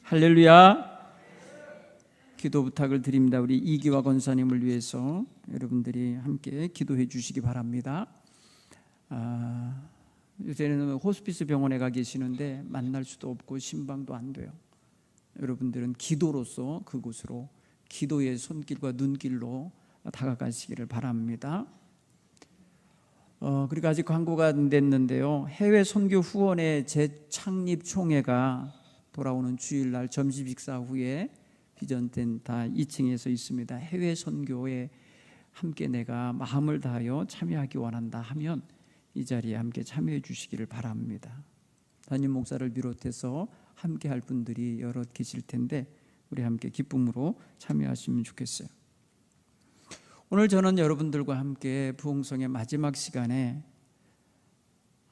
할렐루야. 기도 부탁을 드립니다. 우리 이기화 권사님을 위해서 여러분들이 함께 기도해 주시기 바랍니다. 요새는 호스피스 병원에 가 계시는데 만날 수도 없고 신방도 안 돼요. 여러분들은 기도로서 그곳으로 기도의 손길과 눈길로 다가가시기를 바랍니다. 그리고 아직 광고가 안 됐는데요, 해외 선교 후원의 재창립 총회가 돌아오는 주일날 점심 식사 후에 비전센터 2층에서 있습니다. 해외 선교에 함께 내가 마음을 다하여 참여하기 원한다 하면 이 자리에 함께 참여해 주시기를 바랍니다. 담임 목사를 비롯해서 함께 할 분들이 여럿 계실 텐데 우리 함께 기쁨으로 참여하시면 좋겠어요. 오늘 저는 여러분들과 함께 부흥성의 마지막 시간에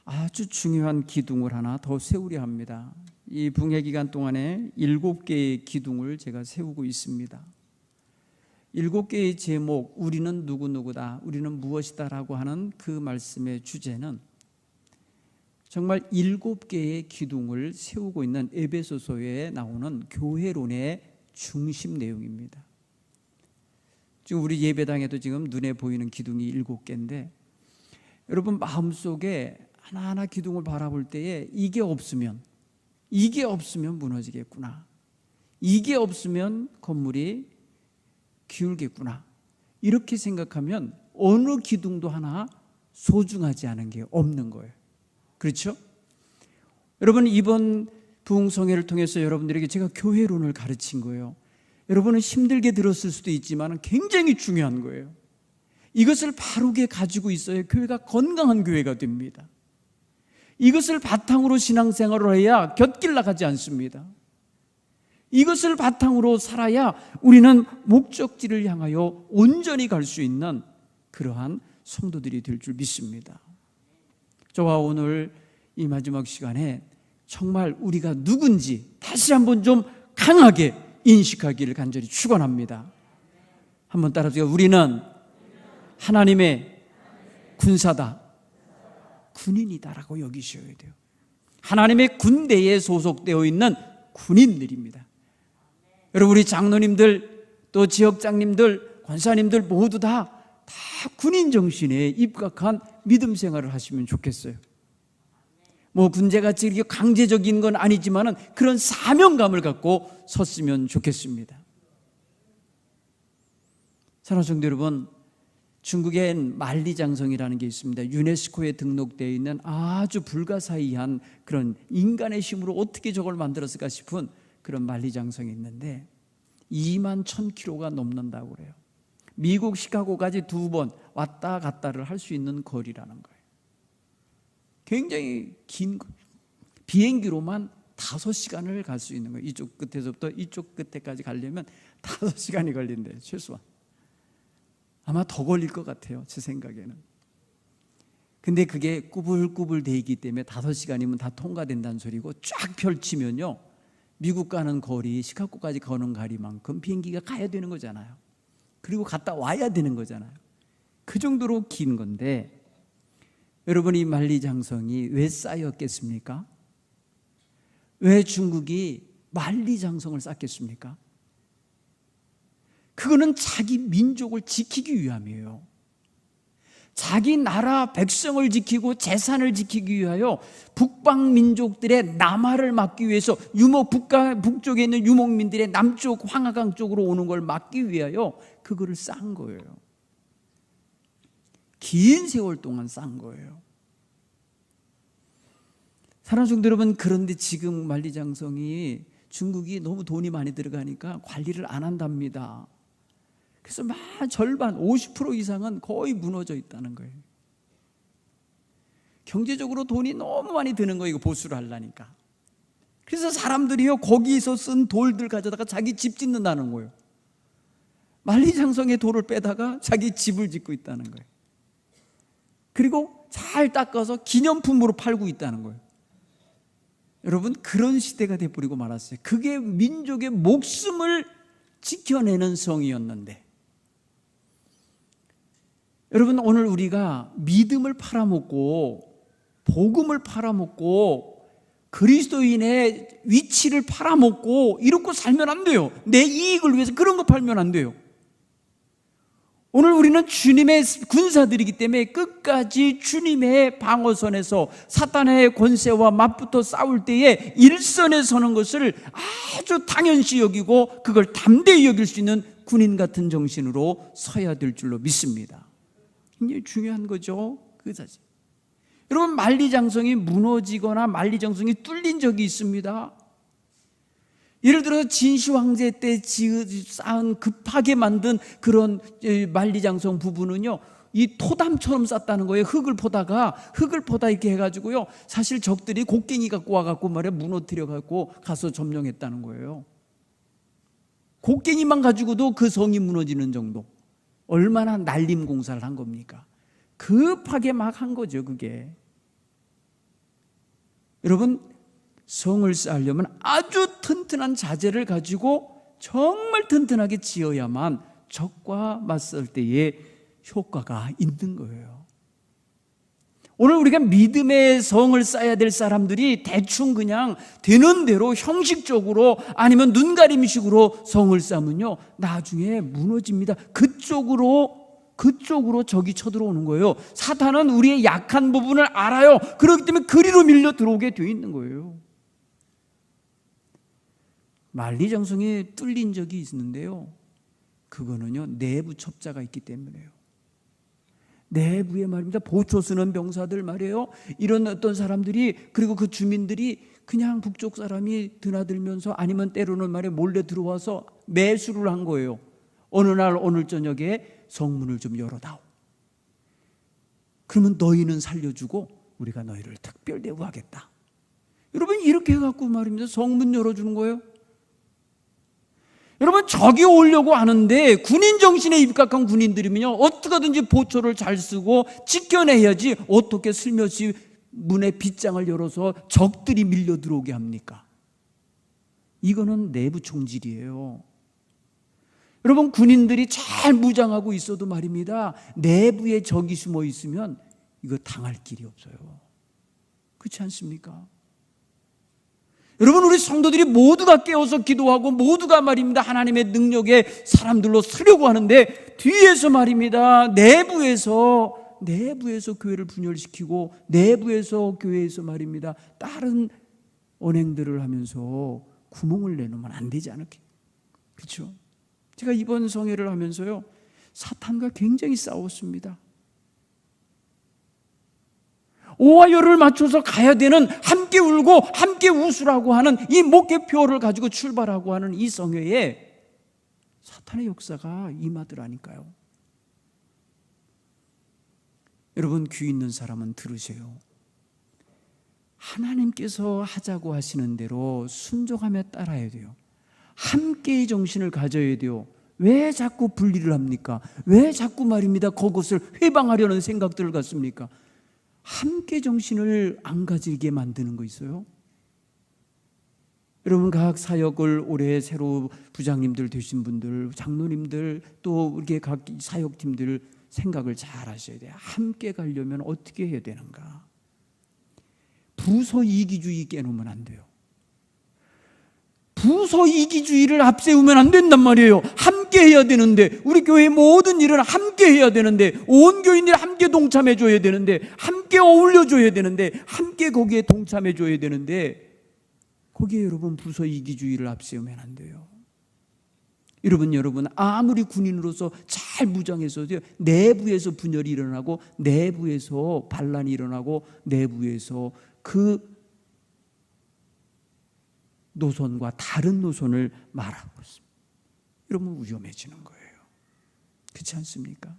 아주 중요한 기둥을 하나 더 세우려 합니다. 이 붕괴 기간 동안에 7개의 기둥을 제가 세우고 있습니다. 7개의 제목, 우리는 누구누구다, 우리는 무엇이다 라고 하는 그 말씀의 주제는 정말 7개의 기둥을 세우고 있는 에베소서에 나오는 교회론의 중심 내용입니다. 지금 우리 예배당에도 지금 눈에 보이는 기둥이 7개인데 여러분 마음속에 하나하나 기둥을 바라볼 때에 이게 없으면 무너지겠구나, 이게 없으면 건물이 기울겠구나, 이렇게 생각하면 어느 기둥도 하나 소중하지 않은 게 없는 거예요. 그렇죠? 여러분 이번 부흥성회를 통해서 여러분들에게 제가 교회론을 가르친 거예요. 여러분은 힘들게 들었을 수도 있지만 굉장히 중요한 거예요. 이것을 바르게 가지고 있어야 교회가 건강한 교회가 됩니다. 이것을 바탕으로 신앙생활을 해야 곁길 나가지 않습니다. 이것을 바탕으로 살아야 우리는 목적지를 향하여 온전히 갈 수 있는 그러한 성도들이 될 줄 믿습니다. 저와 오늘 이 마지막 시간에 정말 우리가 누군지 다시 한번 좀 강하게 인식하기를 간절히 축원합니다. 한번 따라주세요. 우리는 하나님의 군사다, 군인이다라고 여기셔야 돼요. 하나님의 군대에 소속되어 있는 군인들입니다. 여러분 우리 장로님들 또 지역장님들 권사님들 모두 다 군인 정신에 입각한 믿음 생활을 하시면 좋겠어요. 뭐 군제같이 이렇게 강제적인 건 아니지만은 그런 사명감을 갖고 섰으면 좋겠습니다. 사랑하는 성도 여러분, 중국엔 만리장성이라는 게 있습니다. 유네스코에 등록되어 있는 아주 불가사의한 그런 인간의 힘으로 어떻게 저걸 만들었을까 싶은 그런 만리장성이 있는데 2만 1,000km가 넘는다고 그래요. 미국 시카고까지 2번 왔다 갔다를 할 수 있는 거리라는 거예요. 굉장히 긴 거예요. 비행기로만 5시간을 갈 수 있는 거예요. 이쪽 끝에서부터 이쪽 끝에까지 가려면 5시간이 걸린대요, 최소한. 아마 더 걸릴 것 같아요, 제 생각에는. 근데 그게 꾸불꾸불 돼 있기 때문에 5시간이면 다 통과된다는 소리고, 쫙 펼치면요 미국 가는 거리, 시카고까지 가는 거리만큼 비행기가 가야 되는 거잖아요. 그리고 갔다 와야 되는 거잖아요. 그 정도로 긴 건데 여러분 이 만리장성이 왜 쌓였겠습니까? 왜 중국이 만리장성을 쌓겠습니까? 그거는 자기 민족을 지키기 위함이에요. 자기 나라 백성을 지키고 재산을 지키기 위하여 북방 민족들의 남하를 막기 위해서 북쪽에 있는 유목민들의 남쪽 황하강 쪽으로 오는 걸 막기 위하여 그거를 쌓은 거예요. 긴 세월 동안 쌓은 거예요. 사랑하는 성도 여러분, 그런데 지금 만리장성이 중국이 너무 돈이 많이 들어가니까 관리를 안 한답니다. 그래서 막 절반 50% 이상은 거의 무너져 있다는 거예요. 경제적으로 돈이 너무 많이 드는 거예요, 이거 보수를 하려니까. 그래서 사람들이요 거기서 쓴 돌들 가져다가 자기 집 짓는다는 거예요. 만리장성의 돌을 빼다가 자기 집을 짓고 있다는 거예요. 그리고 잘 닦아서 기념품으로 팔고 있다는 거예요. 여러분 그런 시대가 돼버리고 말았어요. 그게 민족의 목숨을 지켜내는 성이었는데, 여러분 오늘 우리가 믿음을 팔아먹고 복음을 팔아먹고 그리스도인의 위치를 팔아먹고 이렇게 살면 안 돼요. 내 이익을 위해서 그런 거 팔면 안 돼요. 오늘 우리는 주님의 군사들이기 때문에 끝까지 주님의 방어선에서 사탄의 권세와 맞붙어 싸울 때에 일선에 서는 것을 아주 당연시 여기고 그걸 담대히 여길 수 있는 군인 같은 정신으로 서야 될 줄로 믿습니다. 굉장히 중요한 거죠, 그 사실. 여러분, 만리장성이 무너지거나 만리장성이 뚫린 적이 있습니다. 예를 들어서 진시 황제 때 쌓은 급하게 만든 그런 만리장성 부분은요, 이 토담처럼 쌓다는 거예요. 흙을 포다 이렇게 해가지고요, 사실 적들이 곡괭이 갖고 와갖고 말이야 무너뜨려 갖고 가서 점령했다는 거예요. 곡괭이만 가지고도 그 성이 무너지는 정도. 얼마나 날림 공사를 한 겁니까? 급하게 막 한 거죠, 그게. 여러분, 성을 쌓으려면 아주 튼튼한 자재를 가지고 정말 튼튼하게 지어야만 적과 맞설 때에 효과가 있는 거예요. 오늘 우리가 믿음의 성을 쌓아야 될 사람들이 대충 그냥 되는 대로 형식적으로 아니면 눈가림식으로 성을 쌓으면요, 나중에 무너집니다. 그쪽으로 적이 쳐들어오는 거예요. 사탄은 우리의 약한 부분을 알아요. 그렇기 때문에 그리로 밀려 들어오게 되어 있는 거예요. 만리장성이 뚫린 적이 있는데요, 그거는요 내부 첩자가 있기 때문에요. 내부에 말입니다, 보초 쓰는 병사들 말이에요. 이런 어떤 사람들이, 그리고 그 주민들이 그냥 북쪽 사람이 드나들면서 아니면 때로는 말이에요 몰래 들어와서 매수를 한 거예요. 어느 날 오늘 저녁에 성문을 좀 열어다오. 그러면 너희는 살려주고 우리가 너희를 특별 대우하겠다. 여러분, 이렇게 해갖고 말입니다 성문 열어주는 거예요. 여러분, 적이 오려고 하는데 군인 정신에 입각한 군인들이면요 어떻게든지 보초를 잘 쓰고 지켜내야지 어떻게 슬며시 문에 빗장을 열어서 적들이 밀려 들어오게 합니까? 이거는 내부 총질이에요. 여러분, 군인들이 잘 무장하고 있어도 말입니다, 내부에 적이 숨어 있으면 이거 당할 길이 없어요. 그렇지 않습니까? 여러분, 우리 성도들이 모두가 깨어서 기도하고 모두가 말입니다 하나님의 능력에 사람들로 서려고 하는데, 뒤에서 말입니다 내부에서 교회를 분열시키고 내부에서 교회에서 말입니다 다른 언행들을 하면서 구멍을 내놓으면 안 되지 않을까? 그렇죠? 제가 이번 성회를 하면서요 사탄과 굉장히 싸웠습니다. 오와 열을 맞춰서 가야 되는, 함께 울고 함께 웃으라고 하는 이 목표를 가지고 출발하고 하는 이 성회에 사탄의 역사가 임하더라니까요. 여러분, 귀 있는 사람은 들으세요. 하나님께서 하자고 하시는 대로 순종하며 따라야 돼요. 함께의 정신을 가져야 돼요. 왜 자꾸 분리를 합니까? 왜 자꾸 말입니다 그것을 회방하려는 생각들을 갖습니까? 함께 정신을 안 가지게 만드는 거 있어요. 여러분, 각 사역을 올해 새로 부장님들 되신 분들, 장로님들, 또 이렇게 각 사역팀들 생각을 잘 하셔야 돼요. 함께 가려면 어떻게 해야 되는가? 부서 이기주의 깨놓으면 안 돼요. 부서 이기주의를 앞세우면 안 된단 말이에요. 함께 해야 되는데, 우리 교회의 모든 일은 함께 해야 되는데, 온 교인들이 함께 동참해 줘야 되는데, 함께 어울려 줘야 되는데, 함께 거기에 동참해 줘야 되는데, 거기에 여러분 부서 이기주의를 앞세우면 안 돼요. 여러분 아무리 군인으로서 잘 무장해서도 내부에서 분열이 일어나고 내부에서 반란이 일어나고 내부에서 그 노선과 다른 노선을 말하고 있습니다. 여러분, 위험해지는 거예요. 그렇지 않습니까?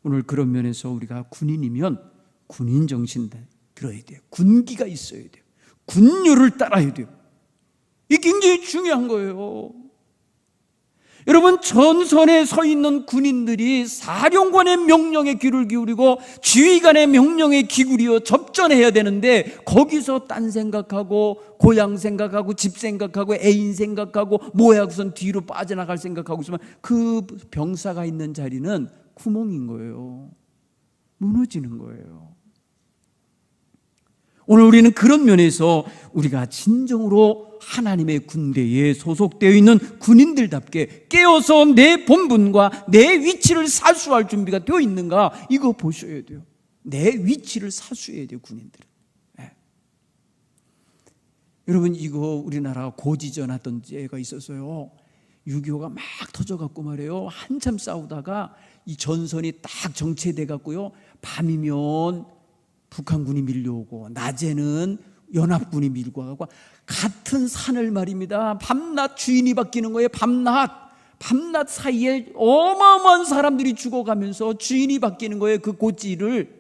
오늘 그런 면에서 우리가 군인이면 군인 정신 들어야 돼요. 군기가 있어야 돼요. 군율을 따라야 돼요. 이게 굉장히 중요한 거예요. 여러분, 전선에 서 있는 군인들이 사령관의 명령에 귀를 기울이고 지휘관의 명령에 기울여 접전해야 되는데, 거기서 딴 생각하고 고향 생각하고 집 생각하고 애인 생각하고 모양선 뒤로 빠져나갈 생각하고 있으면 그 병사가 있는 자리는 구멍인 거예요. 무너지는 거예요. 오늘 우리는 그런 면에서 우리가 진정으로 하나님의 군대에 소속되어 있는 군인들답게 깨어서 내 본분과 내 위치를 사수할 준비가 되어 있는가, 이거 보셔야 돼요. 내 위치를 사수해야 돼요, 군인들은. 네. 여러분, 이거 우리나라 고지전하던 때가 있었어요. 6.25가 막 터져갖고 말이에요. 한참 싸우다가 이 전선이 딱 정체돼 갖고요, 밤이면 북한군이 밀려오고 낮에는 연합군이 밀고 가고, 같은 산을 말입니다. 밤낮 주인이 바뀌는 거예요. 밤낮 사이에 어마어마한 사람들이 죽어가면서 주인이 바뀌는 거예요, 그 고지를.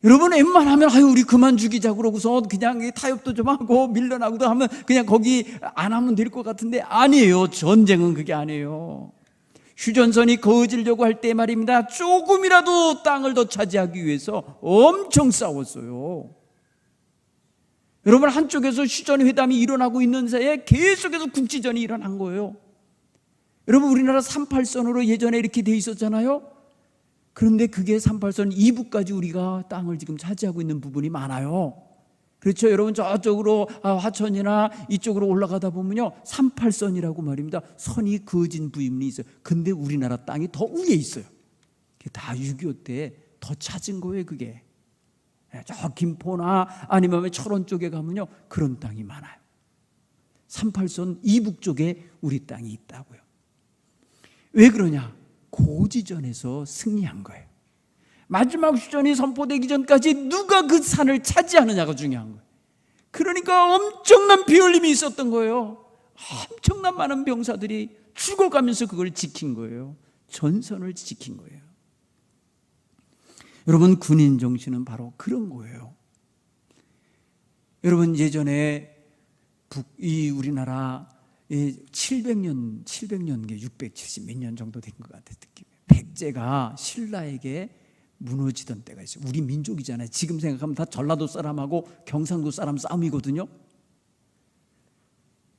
여러분, 웬만하면 우리 그만 죽이자 그러고서 그냥 타협도 좀 하고 밀려나고도 하면 그냥 거기 안 하면 될 것 같은데, 아니에요. 전쟁은 그게 아니에요. 휴전선이 거어지려고 할 때 말입니다, 조금이라도 땅을 더 차지하기 위해서 엄청 싸웠어요. 여러분, 한쪽에서 휴전회담이 일어나고 있는 사이에 계속해서 국지전이 일어난 거예요. 여러분, 우리나라 38선으로 예전에 이렇게 돼 있었잖아요. 그런데 그게 38선 2부까지 우리가 땅을 지금 차지하고 있는 부분이 많아요. 그렇죠, 여러분. 저쪽으로 화천이나 이쪽으로 올라가다 보면요, 38선이라고 말입니다, 선이 그어진 부분이 있어요. 근데 우리나라 땅이 더 위에 있어요. 그게 다 6.25 때 더 찾은 거예요, 그게. 저 김포나 아니면 철원 쪽에 가면요, 그런 땅이 많아요. 38선 이북 쪽에 우리 땅이 있다고요. 왜 그러냐? 고지전에서 승리한 거예요. 마지막 휴전이 선포되기 전까지 누가 그 산을 차지하느냐가 중요한 거예요. 그러니까 엄청난 피 흘림이 있었던 거예요. 엄청난 많은 병사들이 죽어가면서 그걸 지킨 거예요. 전선을 지킨 거예요. 여러분, 군인 정신은 바로 그런 거예요. 여러분, 예전에 이 우리나라 700년, 670 몇 년 정도 된 것 같아요, 느낌이. 백제가 신라에게 무너지던 때가 있어요. 우리 민족이잖아요. 지금 생각하면 다 전라도 사람하고 경상도 사람 싸움이거든요.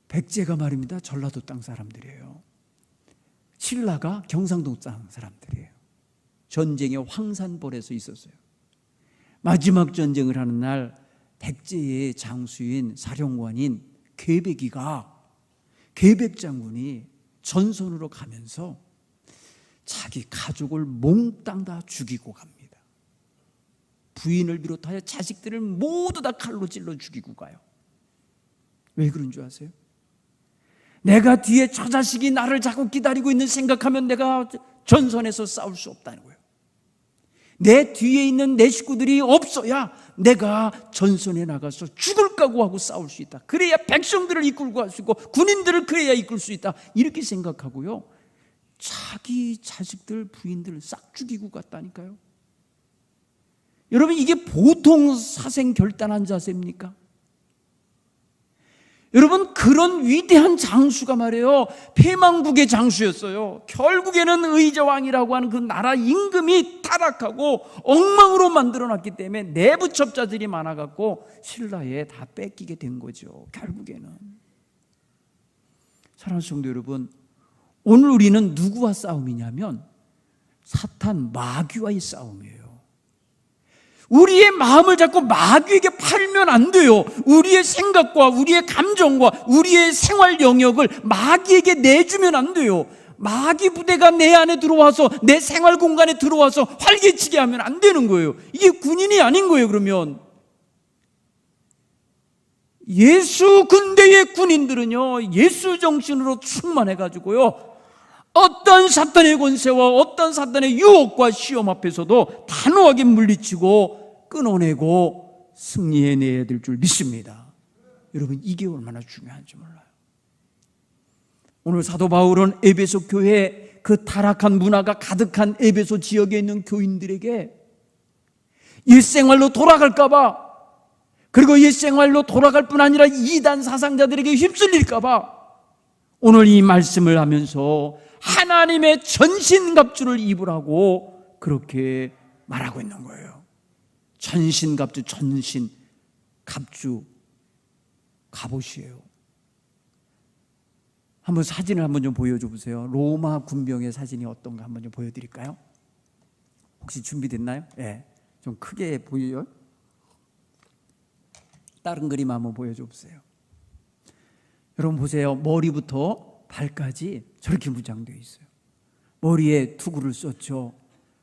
백제가 말입니다, 전라도 땅 사람들이에요. 신라가 경상도 땅 사람들이에요. 전쟁이 황산벌에서 있었어요. 마지막 전쟁을 하는 날 백제의 장수인 사령관인 괴백이가, 괴백 장군이 전선으로 가면서 자기 가족을 몽땅 다 죽이고 갑니다. 부인을 비롯하여 자식들을 모두 다 칼로 찔러 죽이고 가요. 왜 그런 줄 아세요? 내가 뒤에 저 자식이 나를 자꾸 기다리고 있는 생각하면 내가 전선에서 싸울 수 없다는 거예요. 내 뒤에 있는 내 식구들이 없어야 내가 전선에 나가서 죽을 각오하고 싸울 수 있다. 그래야 백성들을 이끌고 갈 수 있고 군인들을 그래야 이끌 수 있다. 이렇게 생각하고요, 자기 자식들, 부인들을 싹 죽이고 갔다니까요. 여러분, 이게 보통 사생결단한 자세입니까? 여러분, 그런 위대한 장수가 말이에요, 패망국의 장수였어요. 결국에는 의자왕이라고 하는 그 나라 임금이 타락하고 엉망으로 만들어놨기 때문에 내부 첩자들이 많아갖고 신라에 다 뺏기게 된 거죠, 결국에는. 사랑하는 성도 여러분, 오늘 우리는 누구와 싸움이냐면 사탄, 마귀와의 싸움이에요. 우리의 마음을 자꾸 마귀에게 팔면 안 돼요. 우리의 생각과 우리의 감정과 우리의 생활 영역을 마귀에게 내주면 안 돼요. 마귀 부대가 내 안에 들어와서 내 생활 공간에 들어와서 활개치게 하면 안 되는 거예요. 이게 군인이 아닌 거예요. 그러면 예수 군대의 군인들은요, 예수 정신으로 충만해가지고요, 어떤 사탄의 권세와 어떤 사탄의 유혹과 시험 앞에서도 단호하게 물리치고 끊어내고 승리해내야 될 줄 믿습니다. 여러분, 이게 얼마나 중요한지 몰라요. 오늘 사도 바울은 에베소 교회, 그 타락한 문화가 가득한 에베소 지역에 있는 교인들에게 일생활로 돌아갈까 봐, 그리고 일생활로 돌아갈 뿐 아니라 이단 사상자들에게 휩쓸릴까 봐 오늘 이 말씀을 하면서 하나님의 전신갑주를 입으라고 그렇게 말하고 있는 거예요. 전신갑주, 전신갑주 갑옷이에요. 한번 사진을 한번 좀 보여줘 보세요. 로마 군병의 사진이 어떤가 한번 좀 보여드릴까요? 혹시 준비됐나요? 네, 좀 크게 보여요. 다른 그림 한번 보여줘 보세요. 여러분 보세요. 머리부터 발까지 저렇게 무장되어 있어요. 머리에 투구를 썼죠.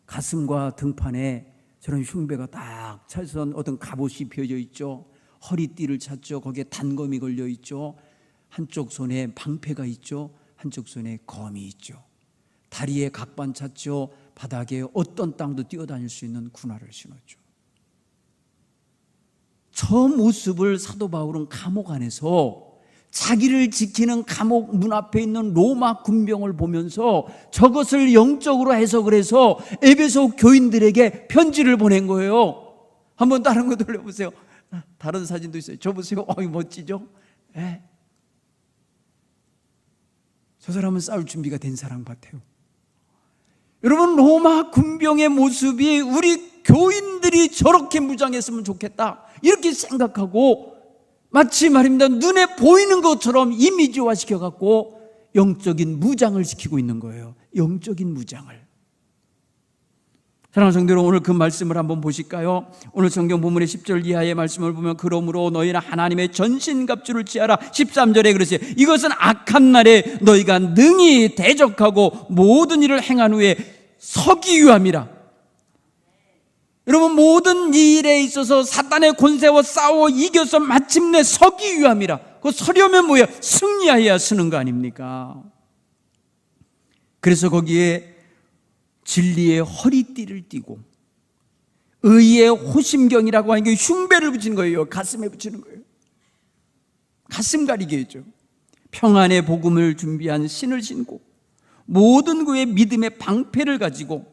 가슴과 등판에 저런 흉배가 딱 차선 어떤 갑옷이 펴져 있죠. 허리띠를 찼죠. 거기에 단검이 걸려 있죠. 한쪽 손에 방패가 있죠. 한쪽 손에 검이 있죠. 다리에 각반 찼죠. 바닥에 어떤 땅도 뛰어다닐 수 있는 군화를 신었죠. 저 모습을 사도 바울은 감옥 안에서 자기를 지키는 감옥 문 앞에 있는 로마 군병을 보면서 저것을 영적으로 해석을 해서 에베소 교인들에게 편지를 보낸 거예요. 한번 다른 거 돌려보세요. 다른 사진도 있어요. 저 보세요. 멋지죠? 네. 저 사람은 싸울 준비가 된 사람 같아요. 여러분, 로마 군병의 모습이 우리 교인들이 저렇게 무장했으면 좋겠다 이렇게 생각하고 마치 말입니다. 눈에 보이는 것처럼 이미지화 시켜갖고 영적인 무장을 시키고 있는 거예요. 영적인 무장을. 사랑하는 성도 여러분, 오늘 그 말씀을 한번 보실까요? 오늘 성경 본문의 10절 이하의 말씀을 보면 그러므로 너희는 하나님의 전신갑주를 취하라. 13절에 그러세요. 이것은 악한 날에 너희가 능히 대적하고 모든 일을 행한 후에 서기 위함이라. 여러분, 모든 일에 있어서 사탄의 권세와 싸워 이겨서 마침내 서기 위함이라. 그 서려면 뭐예요? 승리하여야 서는 거 아닙니까? 그래서 거기에 진리의 허리띠를 띠고 의의 호심경이라고 하는 게 흉배를 붙이는 거예요. 가슴에 붙이는 거예요. 가슴 가리게 했죠. 평안의 복음을 준비한 신을 신고 모든 그의 믿음의 방패를 가지고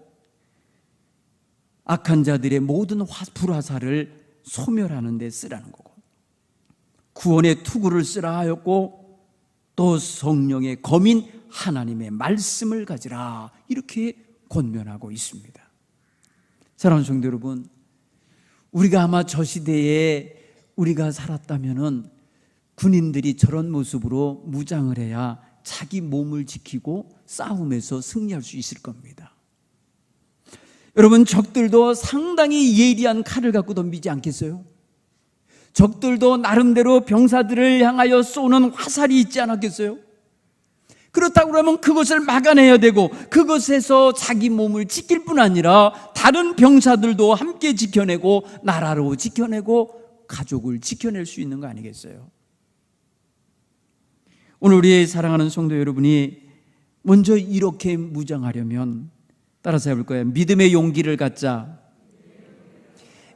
악한 자들의 모든 불화살을 소멸하는 데 쓰라는 거고, 구원의 투구를 쓰라 하였고, 또 성령의 검인 하나님의 말씀을 가지라 이렇게 권면하고 있습니다. 사랑하는 성도 여러분, 우리가 아마 저 시대에 우리가 살았다면은 군인들이 저런 모습으로 무장을 해야 자기 몸을 지키고 싸움에서 승리할 수 있을 겁니다. 여러분, 적들도 상당히 예리한 칼을 갖고 덤비지 않겠어요? 적들도 나름대로 병사들을 향하여 쏘는 화살이 있지 않았겠어요? 그렇다고 그러면 그것을 막아내야 되고 그것에서 자기 몸을 지킬 뿐 아니라 다른 병사들도 함께 지켜내고 나라로 지켜내고 가족을 지켜낼 수 있는 거 아니겠어요? 오늘 우리 사랑하는 성도 여러분이 먼저 이렇게 무장하려면 따라서 해볼 거예요. 믿음의 용기를 갖자.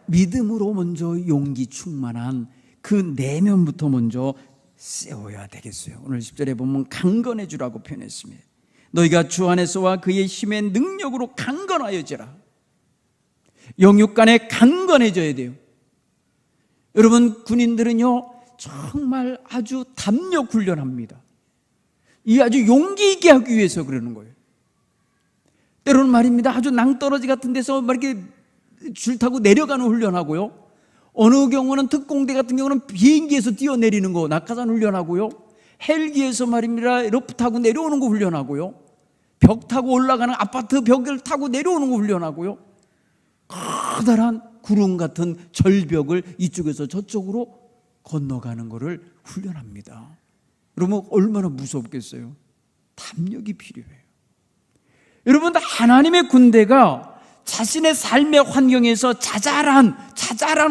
믿음으로 먼저 용기 충만한 그 내면부터 먼저 세워야 되겠어요. 오늘 10절에 보면 강건해 주라고 표현했습니다. 너희가 주 안에서와 그의 힘의 능력으로 강건하여지라. 영육 간에 강건해져야 돼요. 여러분, 군인들은요 정말 아주 담력 훈련합니다. 이 아주 용기 있게 하기 위해서 그러는 거예요. 때로는 말입니다, 아주 낭떠러지 같은 데서 막 이렇게 줄 타고 내려가는 훈련하고요, 어느 경우는 특공대 같은 경우는 비행기에서 뛰어내리는 거 낙하산 훈련하고요, 헬기에서 말입니다 로프 타고 내려오는 거 훈련하고요, 벽 타고 올라가는 아파트 벽을 타고 내려오는 거 훈련하고요, 커다란 구름 같은 절벽을 이쪽에서 저쪽으로 건너가는 거를 훈련합니다. 여러분, 얼마나 무섭겠어요? 담력이 필요해요. 여러분, 하나님의 군대가 자신의 삶의 환경에서 자잘한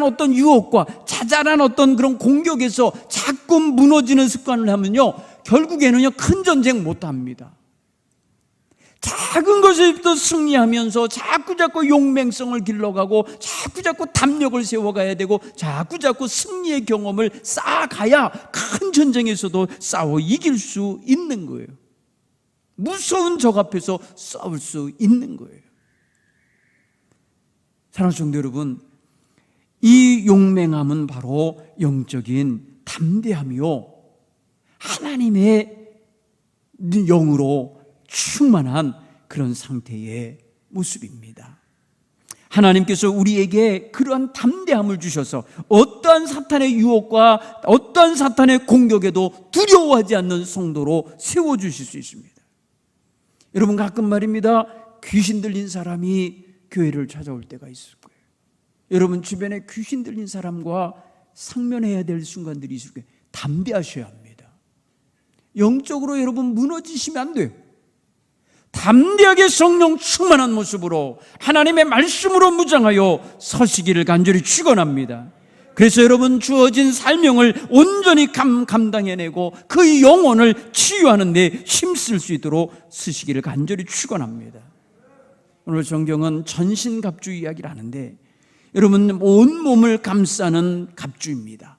어떤 유혹과 자잘한 어떤 그런 공격에서 자꾸 무너지는 습관을 하면요, 결국에는요 큰 전쟁 못 합니다. 작은 것에부터 승리하면서 자꾸 용맹성을 길러가고 자꾸 담력을 세워가야 되고 자꾸 승리의 경험을 쌓아가야 큰 전쟁에서도 싸워 이길 수 있는 거예요. 무서운 적 앞에서 싸울 수 있는 거예요. 사랑하는 성도 여러분, 이 용맹함은 바로 영적인 담대함이요, 하나님의 영으로 충만한 그런 상태의 모습입니다. 하나님께서 우리에게 그러한 담대함을 주셔서 어떠한 사탄의 유혹과 어떠한 사탄의 공격에도 두려워하지 않는 성도로 세워주실 수 있습니다. 여러분, 가끔 말입니다, 귀신 들린 사람이 교회를 찾아올 때가 있을 거예요. 여러분 주변에 귀신 들린 사람과 상면해야 될 순간들이 있을 거예요. 담대하셔야 합니다. 영적으로 여러분 무너지시면 안 돼요. 담대하게 성령 충만한 모습으로 하나님의 말씀으로 무장하여 서시기를 간절히 축원합니다. 그래서 여러분 주어진 사명을 온전히 감당해내고 그 영혼을 치유하는 데 힘쓸 수 있도록 쓰시기를 간절히 축원합니다. 오늘 성경은 전신갑주 이야기를 하는데 여러분 온몸을 감싸는 갑주입니다.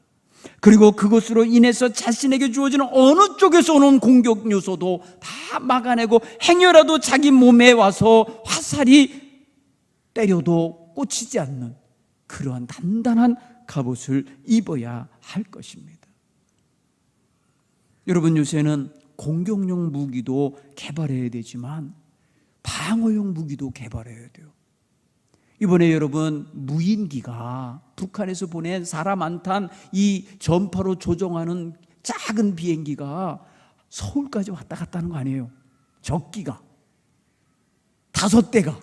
그리고 그것으로 인해서 자신에게 주어지는 어느 쪽에서 오는 공격 요소도 다 막아내고 행여라도 자기 몸에 와서 화살이 때려도 꽂히지 않는 그러한 단단한 갑옷을 입어야 할 것입니다. 여러분 요새는 공격용 무기도 개발해야 되지만 방어용 무기도 개발해야 돼요. 이번에 여러분 무인기가 북한에서 보낸 사람 안 탄 이 전파로 조종하는 작은 비행기가 서울까지 왔다 갔다 하는 거 아니에요. 적기가 5대가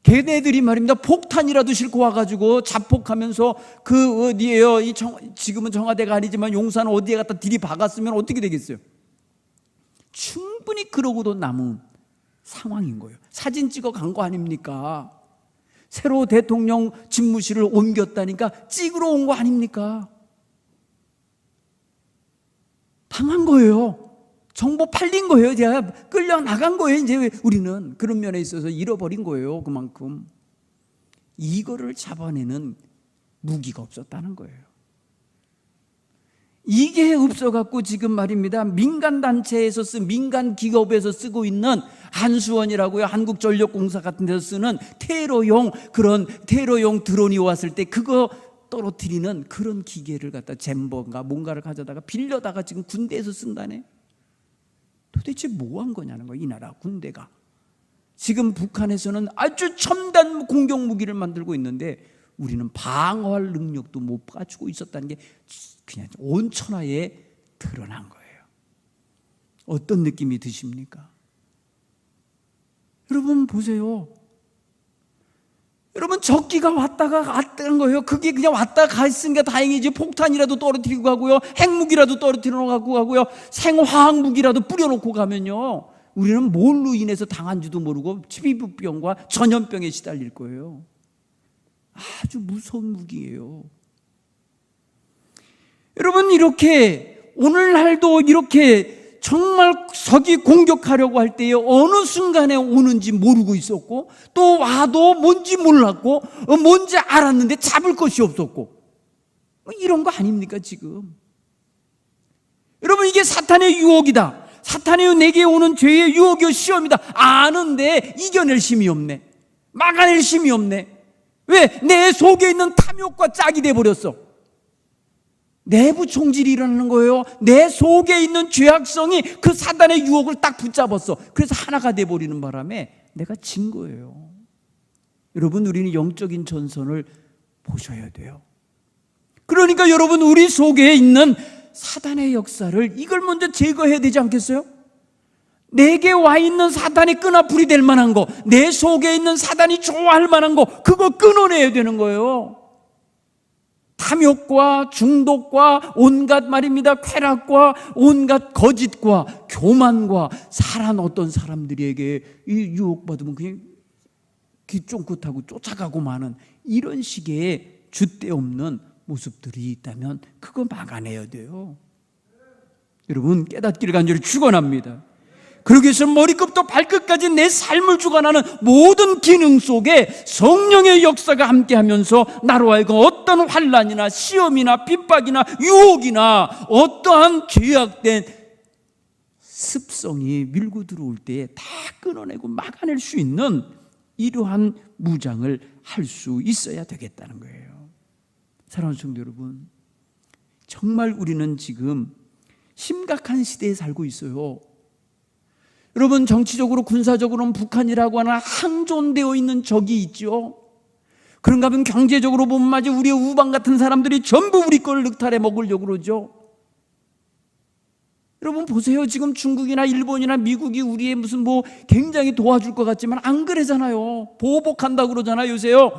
걔네들이 말입니다. 폭탄이라도 싣고 와가지고 자폭하면서 그 어디에요? 지금은 청와대가 아니지만 용산 어디에 갖다 들이박았으면 어떻게 되겠어요? 충분히 그러고도 남은 상황인 거예요. 사진 찍어 간 거 아닙니까? 새로 대통령 집무실을 옮겼다니까 찍으러 온 거 아닙니까? 당한 거예요. 정보 팔린 거예요. 제가 끌려 나간 거예요. 이제 우리는 그런 면에 있어서 잃어버린 거예요. 그만큼 이거를 잡아내는 무기가 없었다는 거예요. 이게 없어갖고 지금 말입니다. 민간단체에서 민간 기업에서 쓰고 있는 한수원이라고요. 한국전력공사 같은 데서 쓰는 그런 테러용 드론이 왔을 때 그거 떨어뜨리는 그런 기계를 갖다 잼버인가 뭔가를 가져다가 빌려다가 지금 군대에서 쓴다네. 도대체 뭐 한 거냐는 거예요. 이 나라 군대가. 지금 북한에서는 아주 첨단 공격 무기를 만들고 있는데 우리는 방어할 능력도 못 갖추고 있었다는 게 그냥 온 천하에 드러난 거예요. 어떤 느낌이 드십니까? 여러분 보세요. 여러분 적기가 왔다가 갔다는 거예요. 그게 그냥 왔다가 갔으니까 다행이지. 폭탄이라도 떨어뜨리고 가고요. 핵무기라도 떨어뜨려 갖고 가고요. 생화학무기라도 뿌려놓고 가면요. 우리는 뭘로 인해서 당한지도 모르고 피부병과 전염병에 시달릴 거예요. 아주 무서운 무기예요. 여러분 이렇게 오늘날도 이렇게 정말 적이 공격하려고 할 때에 어느 순간에 오는지 모르고 있었고 또 와도 뭔지 몰랐고 뭔지 알았는데 잡을 것이 없었고 이런 거 아닙니까 지금? 여러분 이게 사탄의 유혹이다. 사탄의 내게 오는 죄의 유혹이요 시험이다. 아는데 이겨낼 힘이 없네. 막아낼 힘이 없네. 왜? 내 속에 있는 탐욕과 짝이 돼버렸어. 내부 총질이 일어나는 거예요. 내 속에 있는 죄악성이 그 사단의 유혹을 딱 붙잡았어. 그래서 하나가 돼버리는 바람에 내가 진 거예요. 여러분 우리는 영적인 전선을 보셔야 돼요. 그러니까 여러분 우리 속에 있는 사단의 역사를 이걸 먼저 제거해야 되지 않겠어요? 내게 와 있는 사단이 끈아풀이 될 만한 거, 내 속에 있는 사단이 좋아할 만한 거, 그거 끊어내야 되는 거예요. 탐욕과 중독과 온갖 말입니다. 쾌락과 온갖 거짓과 교만과 사람 어떤 사람들에게 이 유혹받으면 그냥 귀 쫑긋하고 쫓아가고 마는 이런 식의 줏대 없는 모습들이 있다면 그거 막아내야 돼요. 여러분 깨닫기를 간절히 축원합니다. 그러기 위해서 머리끝부터 발끝까지 내 삶을 주관하는 모든 기능 속에 성령의 역사가 함께하면서 나로 하여금 어떤 환난이나 시험이나 핍박이나 유혹이나 어떠한 죄악된 습성이 밀고 들어올 때에 다 끊어내고 막아낼 수 있는 이러한 무장을 할 수 있어야 되겠다는 거예요. 사랑하는 성도 여러분, 정말 우리는 지금 심각한 시대에 살고 있어요. 여러분 정치적으로 군사적으로는 북한이라고 하는 항존되어 있는 적이 있죠. 그런가 하면 경제적으로 보면 마치 우리의 우방 같은 사람들이 전부 우리 걸 늑탈해 먹으려고 그러죠. 여러분 보세요. 지금 중국이나 일본이나 미국이 우리의 무슨 굉장히 도와줄 것 같지만 안 그러잖아요. 보복한다고 그러잖아요 요새요.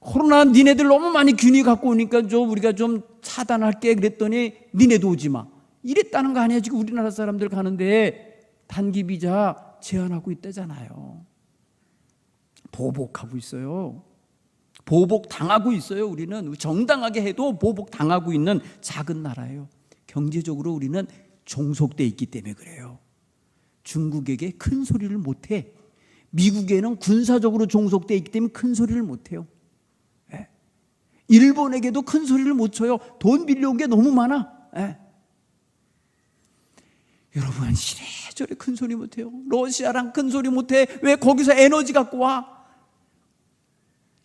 코로나 니네들 너무 많이 균이 갖고 오니까 우리가 좀 차단할게 그랬더니 니네도 오지 마. 이랬다는 거 아니야. 지금 우리나라 사람들 가는데 단기 비자 제한하고 있다잖아요. 보복하고 있어요. 보복 당하고 있어요. 우리는 정당하게 해도 보복 당하고 있는 작은 나라예요. 경제적으로 우리는 종속돼 있기 때문에 그래요. 중국에게 큰 소리를 못해. 미국에는 군사적으로 종속돼 있기 때문에 큰 소리를 못해요. 예. 일본에게도 큰 소리를 못 쳐요. 돈 빌려온 게 너무 많아. 예. 여러분 이래저래 큰 소리 못해요. 러시아랑 큰 소리 못해. 왜 거기서 에너지 갖고 와?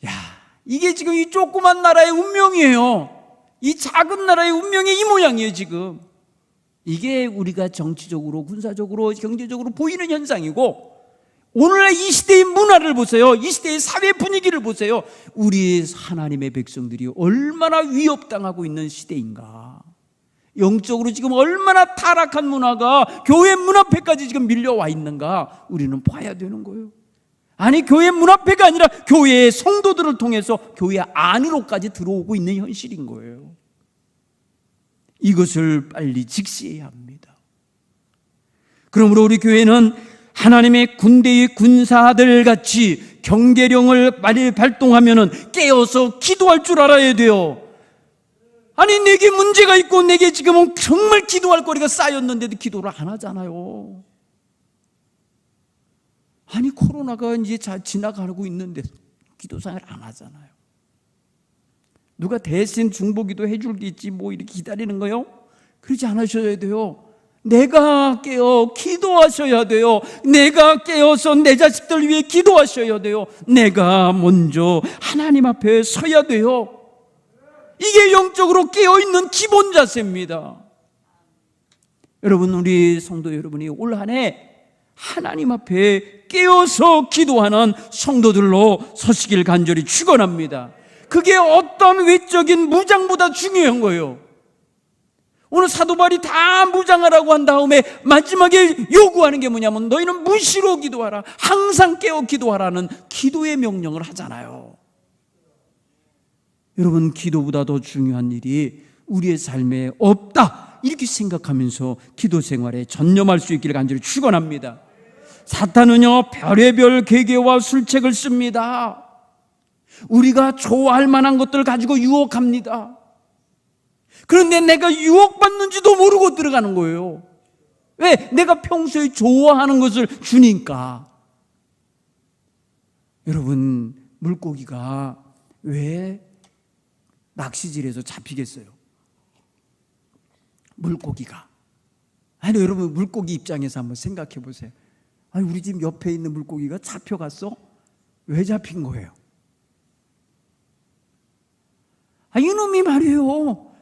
야, 이게 지금 이 조그만 나라의 운명이에요. 이 작은 나라의 운명이 이 모양이에요 지금. 이게 우리가 정치적으로 군사적으로 경제적으로 보이는 현상이고, 오늘날 이 시대의 문화를 보세요. 이 시대의 사회 분위기를 보세요. 우리 하나님의 백성들이 얼마나 위협당하고 있는 시대인가. 영적으로 지금 얼마나 타락한 문화가 교회 문 앞에까지 지금 밀려와 있는가 우리는 봐야 되는 거예요. 아니 교회 문 앞에가 아니라 교회의 성도들을 통해서 교회 안으로까지 들어오고 있는 현실인 거예요. 이것을 빨리 직시해야 합니다. 그러므로 우리 교회는 하나님의 군대의 군사들 같이 경계령을 빨리 발동하면은 깨어서 기도할 줄 알아야 돼요. 아니 내게 문제가 있고 내게 지금은 정말 기도할 거리가 쌓였는데도 기도를 안 하잖아요. 아니 코로나가 이제 지나가고 있는데 기도 생활 안 하잖아요. 누가 대신 중보기도 해줄 게 있지 뭐 이렇게 기다리는 거요? 그러지 않으셔야 돼요. 내가 깨어 기도하셔야 돼요. 내가 깨어서 내 자식들 위해 기도하셔야 돼요. 내가 먼저 하나님 앞에 서야 돼요. 이게 영적으로 깨어있는 기본 자세입니다. 여러분 우리 성도 여러분이 올 한 해 하나님 앞에 깨어서 기도하는 성도들로 서시길 간절히 축원합니다. 그게 어떤 외적인 무장보다 중요한 거예요. 오늘 사도 바울이 다 무장하라고 한 다음에 마지막에 요구하는 게 뭐냐면 너희는 무시로 기도하라, 항상 깨어 기도하라는 기도의 명령을 하잖아요. 여러분 기도보다 더 중요한 일이 우리의 삶에 없다 이렇게 생각하면서 기도 생활에 전념할 수 있기를 간절히 축원합니다. 사탄은요 별의별 계계와 술책을 씁니다. 우리가 좋아할 만한 것들 가지고 유혹합니다. 그런데 내가 유혹받는지도 모르고 들어가는 거예요. 왜? 내가 평소에 좋아하는 것을 주니까. 여러분 물고기가 왜 낚시질에서 잡히겠어요? 물고기가. 아니 여러분 물고기 입장에서 한번 생각해 보세요. 아니 우리 집 옆에 있는 물고기가 잡혀갔어? 왜 잡힌 거예요? 아 이놈이 말이에요.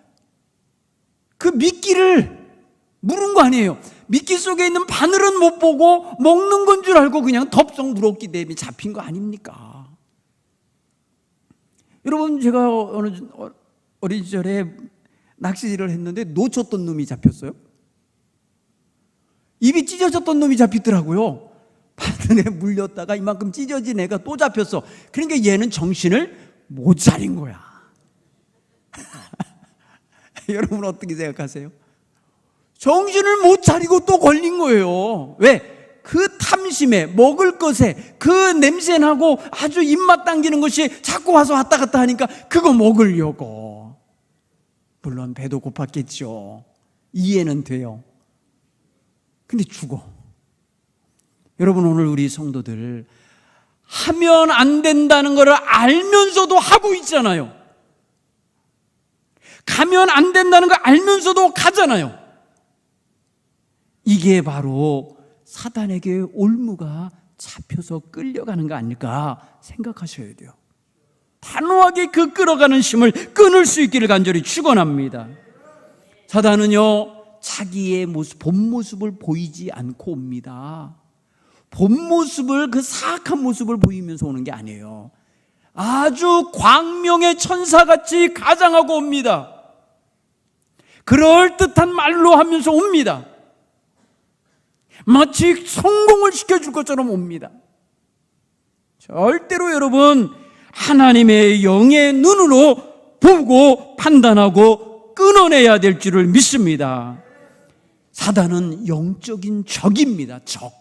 그 미끼를 물은 거 아니에요. 미끼 속에 있는 바늘은 못 보고 먹는 건 줄 알고 그냥 덥석 물었기 때문에 잡힌 거 아닙니까? 여러분 제가 어린 시절에 낚시질을 했는데 놓쳤던 놈이 잡혔어요. 입이 찢어졌던 놈이 잡히더라고요. 바늘에 물렸다가 이만큼 찢어진 애가 또 잡혔어. 그러니까 얘는 정신을 못 차린 거야. 여러분 어떻게 생각하세요? 정신을 못 차리고 또 걸린 거예요. 왜? 그 탐심에 먹을 것에 그 냄새나고 아주 입맛 당기는 것이 자꾸 와서 왔다 갔다 하니까 그거 먹으려고. 물론 배도 고팠겠죠. 이해는 돼요. 근데 죽어. 여러분 오늘 우리 성도들 하면 안 된다는 것을 알면서도 하고 있잖아요. 가면 안 된다는 걸 알면서도 가잖아요. 이게 바로 사단에게 올무가 잡혀서 끌려가는 거 아닐까 생각하셔야 돼요. 단호하게 그 끌어가는 힘을 끊을 수 있기를 간절히 축원합니다. 사단은요 자기의 모습, 본 모습을 보이지 않고 옵니다. 본 모습을, 그 사악한 모습을 보이면서 오는 게 아니에요. 아주 광명의 천사같이 가장하고 옵니다. 그럴듯한 말로 하면서 옵니다. 마치 성공을 시켜줄 것처럼 옵니다. 절대로 여러분 하나님의 영의 눈으로 보고 판단하고 끊어내야 될 줄을 믿습니다. 사단은 영적인 적입니다. 적.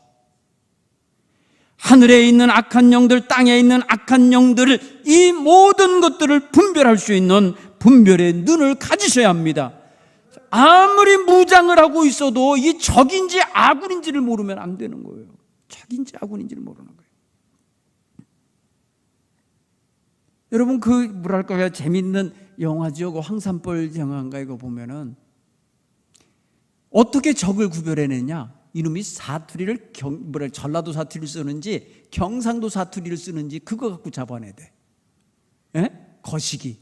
하늘에 있는 악한 영들, 땅에 있는 악한 영들을, 이 모든 것들을 분별할 수 있는 분별의 눈을 가지셔야 합니다. 아무리 무장을 하고 있어도 이 적인지 아군인지를 모르면 안 되는 거예요. 적인지 아군인지를 모르는 거예요. 여러분, 뭐랄까요, 재밌는 영화죠. 그 황산벌 영화인가 이거 보면은 어떻게 적을 구별해내냐? 이놈이 사투리를 전라도 사투리를 쓰는지 경상도 사투리를 쓰는지 그거 갖고 잡아내야 돼. 예? 거시기.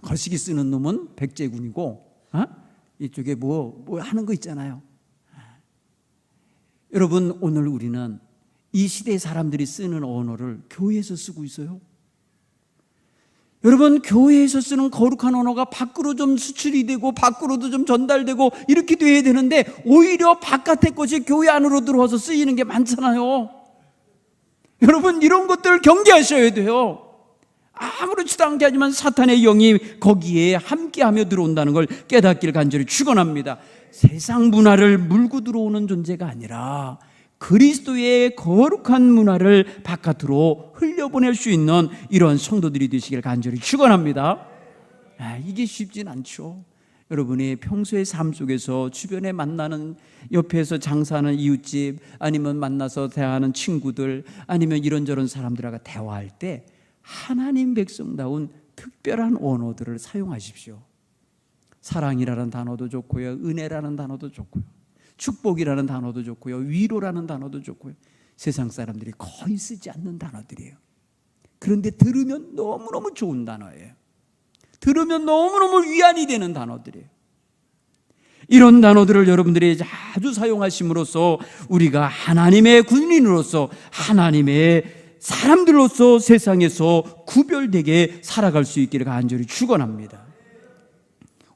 거시기 쓰는 놈은 백제군이고, 이쪽에 뭐 하는 거 있잖아요. 여러분, 오늘 우리는 이 시대의 사람들이 쓰는 언어를 교회에서 쓰고 있어요. 여러분, 교회에서 쓰는 거룩한 언어가 밖으로 좀 수출이 되고 밖으로도 좀 전달되고 이렇게 돼야 되는데 오히려 바깥의 것이 교회 안으로 들어와서 쓰이는 게 많잖아요. 여러분, 이런 것들을 경계하셔야 돼요. 아무렇지도 않게 하지만 사탄의 영이 거기에 함께하며 들어온다는 걸 깨닫기를 간절히 축원합니다. 세상 문화를 물고 들어오는 존재가 아니라 그리스도의 거룩한 문화를 바깥으로 흘려보낼 수 있는 이런 성도들이 되시길 간절히 축원합니다. 이게 쉽진 않죠. 여러분이 평소의 삶 속에서 주변에 만나는, 옆에서 장사하는 이웃집, 아니면 만나서 대화하는 친구들, 아니면 이런저런 사람들하고 대화할 때 하나님 백성다운 특별한 언어들을 사용하십시오. 사랑이라는 단어도 좋고요, 은혜라는 단어도 좋고요, 축복이라는 단어도 좋고요, 위로라는 단어도 좋고요. 세상 사람들이 거의 쓰지 않는 단어들이에요. 그런데 들으면 너무너무 좋은 단어예요. 들으면 너무너무 위안이 되는 단어들이에요. 이런 단어들을 여러분들이 자주 사용하심으로써 우리가 하나님의 군인으로서, 하나님의 사람들로서 세상에서 구별되게 살아갈 수 있기를 간절히 축원합니다.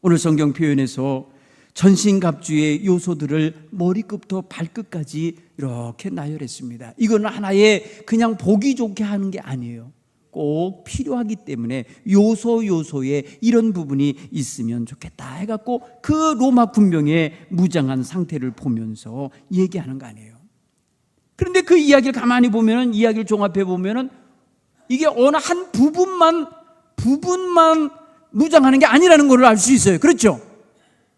오늘 성경 표현에서 전신갑주의 요소들을 머리끝부터 발끝까지 이렇게 나열했습니다. 이건 하나의 그냥 보기 좋게 하는 게 아니에요. 꼭 필요하기 때문에 요소에 이런 부분이 있으면 좋겠다 해갖고 그 로마 군병의 무장한 상태를 보면서 얘기하는 거 아니에요. 그런데 그 이야기를 가만히 보면은, 이야기를 종합해 보면은 이게 어느 한 부분만 무장하는 게 아니라는 걸 알 수 있어요. 그렇죠?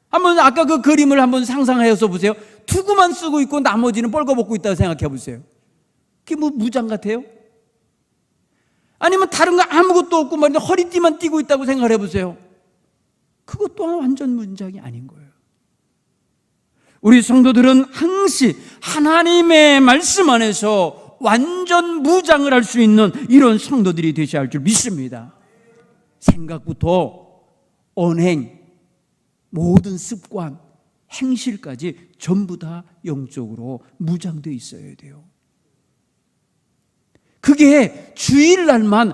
한번 아까 그 그림을 한번 상상해서 보세요. 투구만 쓰고 있고 나머지는 뻘거벗고 있다고 생각해 보세요. 그게 뭐 무장 같아요? 아니면 다른 거 아무것도 없고 말이야 허리띠만 띠고 있다고 생각해 보세요. 그것 또한 완전 무장이 아닌 거예요. 우리 성도들은 항시 하나님의 말씀 안에서 완전 무장을 할 수 있는 이런 성도들이 되셔야 할 줄 믿습니다. 생각부터 언행, 모든 습관, 행실까지 전부 다 영적으로 무장되어 있어야 돼요. 그게 주일날만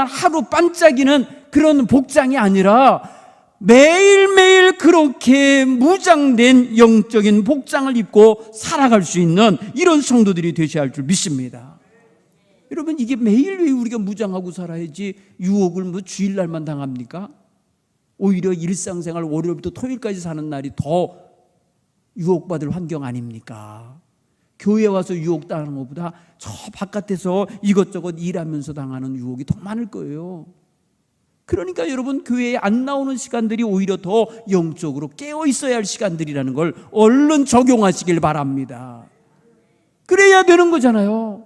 하루 반짝이는 그런 복장이 아니라 매일매일 그렇게 무장된 영적인 복장을 입고 살아갈 수 있는 이런 성도들이 되셔야 할 줄 믿습니다. 여러분, 이게 매일매일 우리가 무장하고 살아야지 유혹을 뭐 주일날만 당합니까? 오히려 일상생활 월요일부터 토요일까지 사는 날이 더 유혹받을 환경 아닙니까? 교회 와서 유혹당하는 것보다 저 바깥에서 이것저것 일하면서 당하는 유혹이 더 많을 거예요. 그러니까 여러분, 교회에 안 나오는 시간들이 오히려 더 영적으로 깨어 있어야 할 시간들이라는 걸 얼른 적용하시길 바랍니다. 그래야 되는 거잖아요.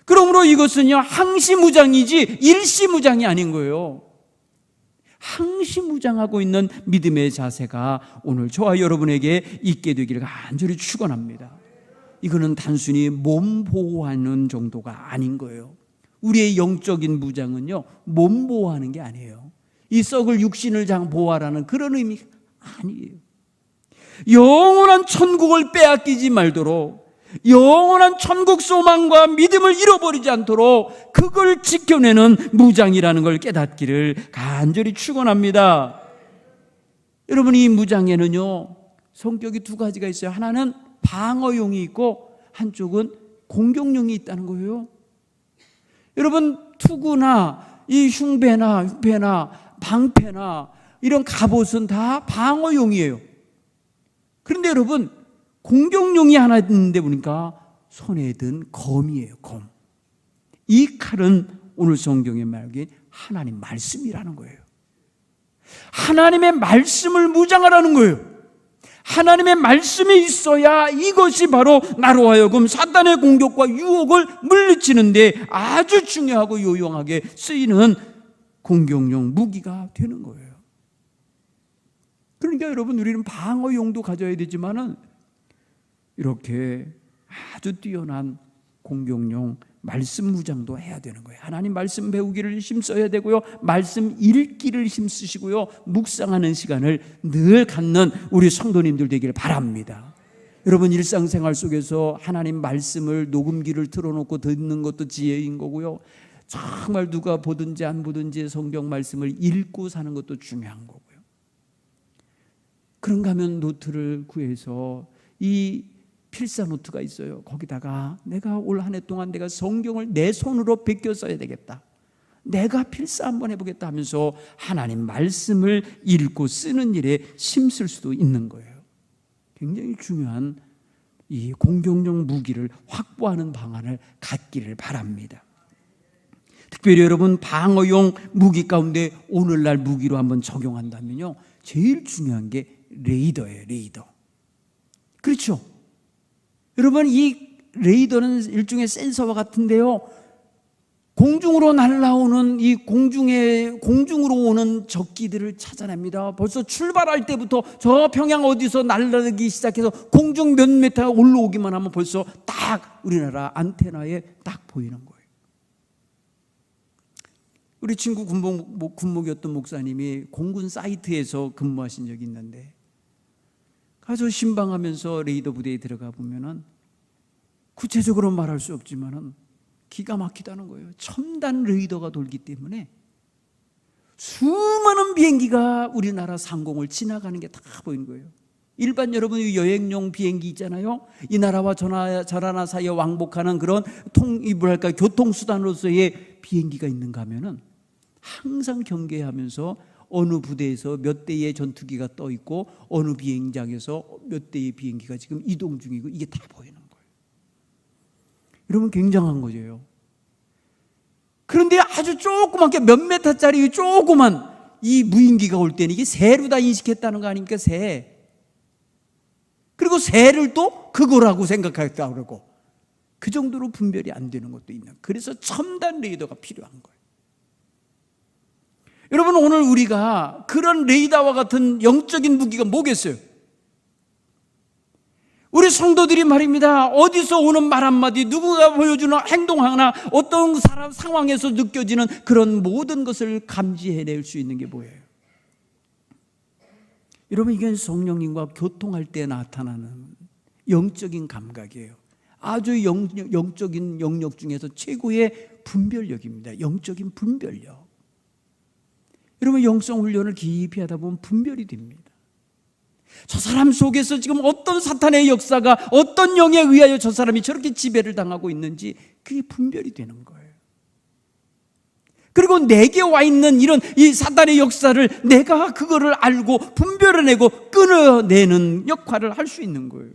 그러므로 이것은요, 항시무장이지 일시무장이 아닌 거예요. 항시무장하고 있는 믿음의 자세가 오늘 저와 여러분에게 있게 되기를 간절히 축원합니다. 이거는 단순히 몸 보호하는 정도가 아닌 거예요. 우리의 영적인 무장은요, 몸 보호하는 게 아니에요. 이 썩을 육신을 보호하라는 그런 의미가 아니에요. 영원한 천국을 빼앗기지 말도록, 영원한 천국 소망과 믿음을 잃어버리지 않도록 그걸 지켜내는 무장이라는 걸 깨닫기를 간절히 축원합니다. 여러분, 이 무장에는요, 성격이 두 가지가 있어요. 하나는 방어용이 있고 한쪽은 공격용이 있다는 거예요. 여러분, 투구나 이 흉배나 방패나 이런 갑옷은 다 방어용이에요. 그런데 여러분, 공격용이 하나 있는데 보니까 손에 든 검이에요. 검. 이 칼은 오늘 성경에 말하기에 하나님 말씀이라는 거예요. 하나님의 말씀을 무장하라는 거예요. 하나님의 말씀이 있어야 이것이 바로 나로 하여금 사탄의 공격과 유혹을 물리치는데 아주 중요하고 요용하게 쓰이는 공격용 무기가 되는 거예요. 그러니까 여러분, 우리는 방어용도 가져야 되지만은 이렇게 아주 뛰어난 공격용 말씀 무장도 해야 되는 거예요. 하나님 말씀 배우기를 힘써야 되고요, 말씀 읽기를 힘쓰시고요, 묵상하는 시간을 늘 갖는 우리 성도님들 되기를 바랍니다. 여러분, 일상생활 속에서 하나님 말씀을 녹음기를 틀어놓고 듣는 것도 지혜인 거고요, 정말 누가 보든지 안 보든지 성경 말씀을 읽고 사는 것도 중요한 거고요. 그런가 하면 노트를 구해서 이 필사 노트가 있어요. 거기다가 내가 올 한 해 동안 내가 성경을 내 손으로 베껴 써야 되겠다, 내가 필사 한번 해보겠다 하면서 하나님 말씀을 읽고 쓰는 일에 힘쓸 수도 있는 거예요. 굉장히 중요한 이 공격용 무기를 확보하는 방안을 갖기를 바랍니다. 특별히 여러분, 방어용 무기 가운데 오늘날 무기로 한번 적용한다면요, 제일 중요한 게 레이더예요. 레이더. 그렇죠? 여러분, 이 레이더는 일종의 센서와 같은데요, 공중으로 날아오는 이 공중으로 오는 적기들을 찾아냅니다. 벌써 출발할 때부터 저 평양 어디서 날아가기 시작해서 공중 몇 미터 올라오기만 하면 벌써 딱 우리나라 안테나에 딱 보이는 거예요. 우리 친구 군목이었던 목사님이 공군 사이트에서 근무하신 적이 있는데, 가서 신방하면서 레이더 부대에 들어가 보면은 구체적으로 말할 수 없지만은 기가 막히다는 거예요. 첨단 레이더가 돌기 때문에 수많은 비행기가 우리나라 상공을 지나가는 게 다 보이는 거예요. 일반 여러분 여행용 비행기 있잖아요. 이 나라와 저 나라 사이에 왕복하는 그런 교통수단으로서의 비행기가 있는가 하면은 항상 경계하면서 어느 부대에서 몇 대의 전투기가 떠 있고 어느 비행장에서 몇 대의 비행기가 지금 이동 중이고, 이게 다 보이는 거예요. 여러분, 굉장한 거죠. 그런데 아주 조그맣게 몇 메타짜리 조그만 이 무인기가 올 때는 이게 새로 다 인식했다는 거 아닙니까? 새. 그리고 새를 또 그거라고 생각했다고 그러고, 그 정도로 분별이 안 되는 것도 있는. 그래서 첨단 레이더가 필요한 거예요. 여러분, 오늘 우리가 그런 레이더와 같은 영적인 무기가 뭐겠어요? 우리 성도들이 말입니다, 어디서 오는 말 한마디, 누구가 보여주는 행동 하나, 어떤 사람 상황에서 느껴지는 그런 모든 것을 감지해낼 수 있는 게 뭐예요? 여러분, 이건 성령님과 교통할 때 나타나는 영적인 감각이에요. 아주 영적인 영역 중에서 최고의 분별력입니다. 영적인 분별력. 여러분, 영성 훈련을 깊이 하다 보면 분별이 됩니다. 저 사람 속에서 지금 어떤 사탄의 역사가, 어떤 영에 의하여 저 사람이 저렇게 지배를 당하고 있는지 그게 분별이 되는 거예요. 그리고 내게 와 있는 이런 이 사탄의 역사를 내가 그거를 알고 분별해내고 끊어내는 역할을 할 수 있는 거예요.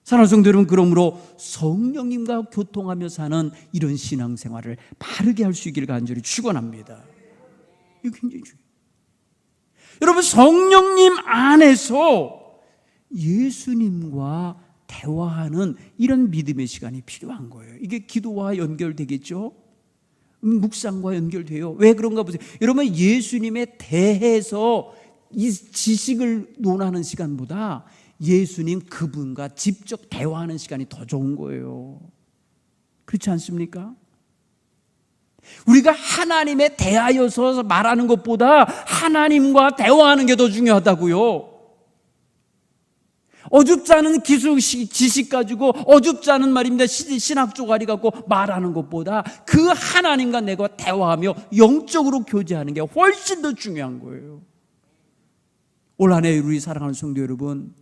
사랑하는 성도 여러분, 그러므로 성령님과 교통하며 사는 이런 신앙생활을 바르게 할 수 있기를 간절히 축원합니다. 이거 굉장히 중요해요. 여러분, 성령님 안에서 예수님과 대화하는 이런 믿음의 시간이 필요한 거예요. 이게 기도와 연결되겠죠? 묵상과 연결돼요. 왜 그런가 보세요. 여러분, 예수님에 대해서 이 지식을 논하는 시간보다 예수님 그분과 직접 대화하는 시간이 더 좋은 거예요. 그렇지 않습니까? 우리가 하나님에 대하여서 말하는 것보다 하나님과 대화하는 게 더 중요하다고요. 어줍지 않은 지식 가지고 어줍지 않은 말입니다. 신학 쪼가리 갖고 말하는 것보다 그 하나님과 내가 대화하며 영적으로 교제하는 게 훨씬 더 중요한 거예요. 올 한 해 우리 사랑하는 성도 여러분,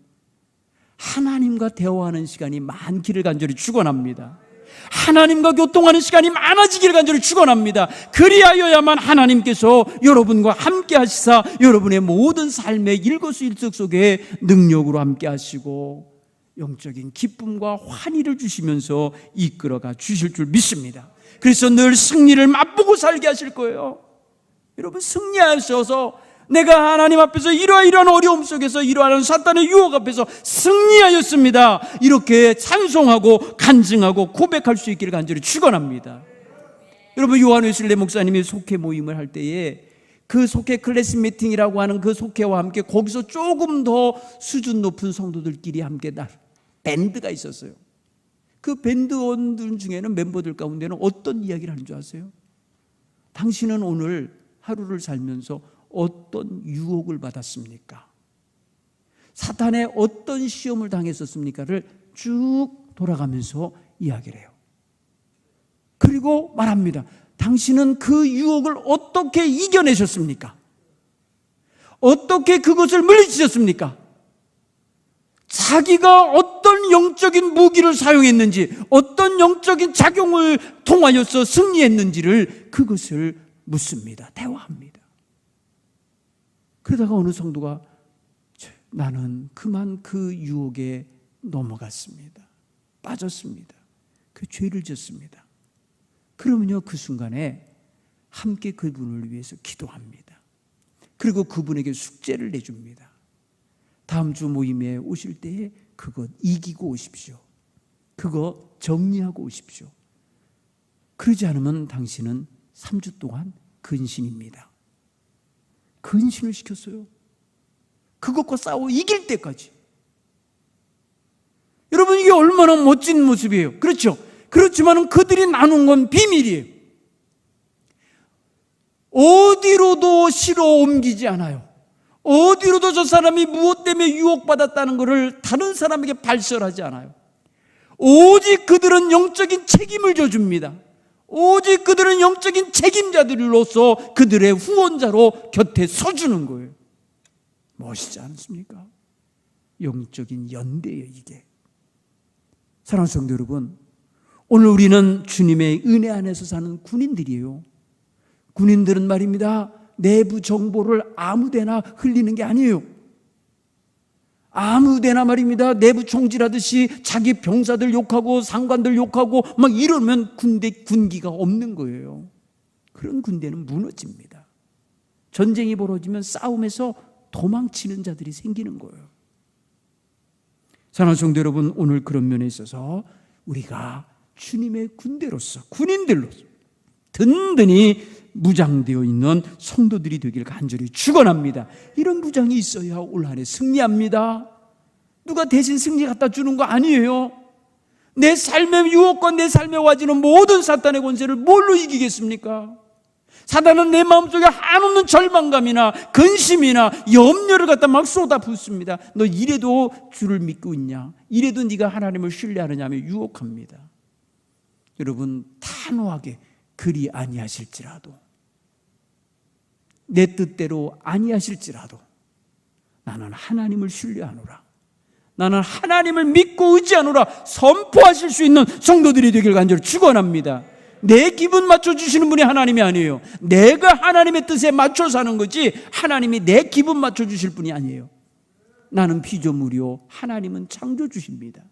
하나님과 대화하는 시간이 많기를 간절히 축원합니다. 하나님과 교통하는 시간이 많아지기를 간절히 축원합니다. 그리하여야만 하나님께서 여러분과 함께 하시사 여러분의 모든 삶의 일거수일투족 속에 능력으로 함께 하시고 영적인 기쁨과 환희를 주시면서 이끌어가 주실 줄 믿습니다. 그래서 늘 승리를 맛보고 살게 하실 거예요. 여러분, 승리하셔서 내가 하나님 앞에서 이러한 어려움 속에서 이러한 사탄의 유혹 앞에서 승리하였습니다, 이렇게 찬송하고 간증하고 고백할 수 있기를 간절히 축원합니다. 여러분, 요한 웨슬레 목사님이 속회 모임을 할 때에 그 속회 클래스 미팅이라고 하는 그 속회와 함께 거기서 조금 더 수준 높은 성도들끼리 함께 밴드가 있었어요. 그 밴드원들 중에는 멤버들 가운데는 어떤 이야기를 하는 줄 아세요? 당신은 오늘 하루를 살면서 어떤 유혹을 받았습니까? 사탄의 어떤 시험을 당했었습니까를 쭉 돌아가면서 이야기를 해요. 그리고 말합니다. 당신은 그 유혹을 어떻게 이겨내셨습니까? 어떻게 그것을 물리치셨습니까? 자기가 어떤 영적인 무기를 사용했는지, 어떤 영적인 작용을 통하여서 승리했는지를 그것을 묻습니다. 대화합니다. 그러다가 어느 성도가 나는 그만 그 유혹에 넘어갔습니다. 빠졌습니다. 그 죄를 졌습니다. 그러면요, 그 순간에 함께 그분을 위해서 기도합니다. 그리고 그분에게 숙제를 내줍니다. 다음 주 모임에 오실 때에 그거 이기고 오십시오. 그거 정리하고 오십시오. 그러지 않으면 당신은 3주 동안 근신입니다. 근신을 시켰어요. 그것과 싸워 이길 때까지. 여러분, 이게 얼마나 멋진 모습이에요. 그렇죠? 그렇지만 그들이 나눈 건 비밀이에요. 어디로도 실어 옮기지 않아요. 어디로도 저 사람이 무엇 때문에 유혹받았다는 것을 다른 사람에게 발설하지 않아요. 오직 그들은 영적인 책임을 져줍니다. 오직 그들은 영적인 책임자들로서 그들의 후원자로 곁에 서주는 거예요. 멋있지 않습니까? 영적인 연대예요, 이게. 사랑하는 성도 여러분, 오늘 우리는 주님의 은혜 안에서 사는 군인들이에요. 군인들은 말입니다, 내부 정보를 아무데나 흘리는 게 아니에요. 아무데나 말입니다, 내부 총질하듯이 자기 병사들 욕하고 상관들 욕하고 막 이러면 군기가 없는 거예요. 그런 군대는 무너집니다. 전쟁이 벌어지면 싸움에서 도망치는 자들이 생기는 거예요. 사랑하는 성도 여러분, 오늘 그런 면에 있어서 우리가 주님의 군대로서, 군인들로서 든든히 무장되어 있는 성도들이 되길 간절히 축원합니다. 이런 무장이 있어야 올 한 해 승리합니다. 누가 대신 승리 갖다 주는 거 아니에요. 내 삶의 유혹과 내 삶에 와지는 모든 사탄의 권세를 뭘로 이기겠습니까? 사단은 내 마음속에 한없는 절망감이나 근심이나 염려를 갖다 막 쏟아붓습니다. 너 이래도 주를 믿고 있냐? 이래도 네가 하나님을 신뢰하느냐 하며 유혹합니다. 여러분, 단호하게 그리 아니하실지라도, 내 뜻대로 아니하실지라도 나는 하나님을 신뢰하노라, 나는 하나님을 믿고 의지하노라 선포하실 수 있는 성도들이 되길 간절히 축원합니다. 내 기분 맞춰주시는 분이 하나님이 아니에요. 내가 하나님의 뜻에 맞춰 사는 거지 하나님이 내 기분 맞춰주실 분이 아니에요. 나는 피조물이요, 하나님은 창조주십니다.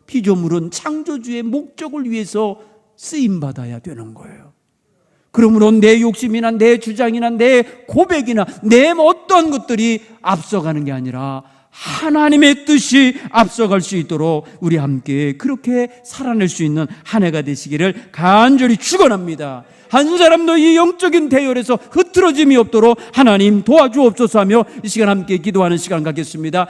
피조물은 창조주의 목적을 위해서 쓰임받아야 되는 거예요. 그러므로 내 욕심이나 내 주장이나 내 고백이나 내 어떤 것들이 앞서가는 게 아니라 하나님의 뜻이 앞서갈 수 있도록 우리 함께 그렇게 살아낼 수 있는 한 해가 되시기를 간절히 축원합니다. 한 사람도 이 영적인 대열에서 흐트러짐이 없도록 하나님 도와주옵소서 하며 이 시간 함께 기도하는 시간 갖겠습니다.